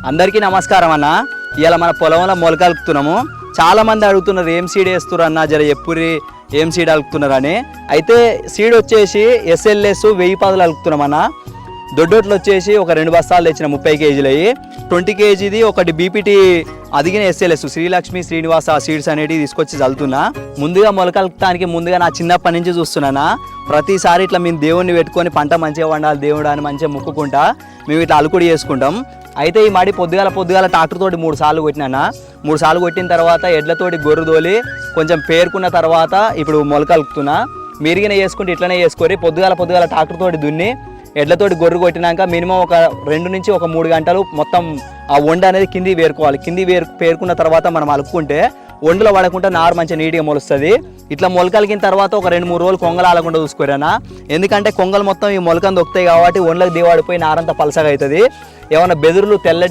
అందరికీ నమస్కారం అన్న. ఇవాళ మన పొలంలో మొలకలుపుతున్నాము. చాలా మంది అడుగుతున్నారు ఏం సీడ్ వేస్తున్నారు అన్న, జర ఎప్పురి ఏం సీడ్ అలుకుతున్నారు అని. అయితే సీడ్ వచ్చేసి SLS 1010 అలుకుతున్నాం అన్న. దొడ్డోట్లు వచ్చేసి ఒక 2 బస్తాలు తెచ్చిన 30 కేజీలు అయ్యి 20 కేజీది ఒకటి BPT అదిగిన SLS Srilakshmi Srinivasa seeds అనేవి తీసుకొచ్చి చల్లుతున్నా. ముందుగా మొలకలుపుతానికి ముందుగా నా చిన్నప్పటి నుంచి చూస్తున్నానా, ప్రతిసారి ఇట్లా మేము దేవుణ్ణి పెట్టుకొని పంట మంచిగా వండాలి దేవుడు అని మంచిగా మొక్కుకుంటా మేము ఇట్లా అలుకుడి చేసుకుంటాం. అయితే ఈ మడి పొద్దుగాల ట్రాక్టర్ తోటి 3 సార్లు కొట్టినా. 3 సార్లు కొట్టిన తర్వాత ఎడ్లతోటి గొర్రు తోలి కొంచెం పేరుకున్న తర్వాత ఇప్పుడు మొలకలుపుతున్నా. మీరుగానే చేసుకుంటే ఇట్లనే చేసుకోరి. పొద్దుగాల ట్రాక్టర్ తోటి దున్ని ఎడ్లతోటి గొర్రు కొట్టినాక మినిమం ఒక 2 నుంచి 3 గంటలు మొత్తం ఆ వండ అనేది కింది వేరుకోవాలి. పేరుకున్న తర్వాత మనం అలుపుకుంటే వండలో పడకుండా నారు మంచిగా నీట్గా మొలుస్తుంది. ఇట్లా మొలకలిగిన తర్వాత ఒక 2-3 రోజులు కొంగలు ఆలకుండా చూసుకోరానా. ఎందుకంటే కొంగలు మొత్తం ఈ మొలకను దొక్కుతాయి కాబట్టి వండలకు దివాడిపోయి నారంతా పలసగా అవుతుంది. ఏమైనా బెదురులు తెల్లటి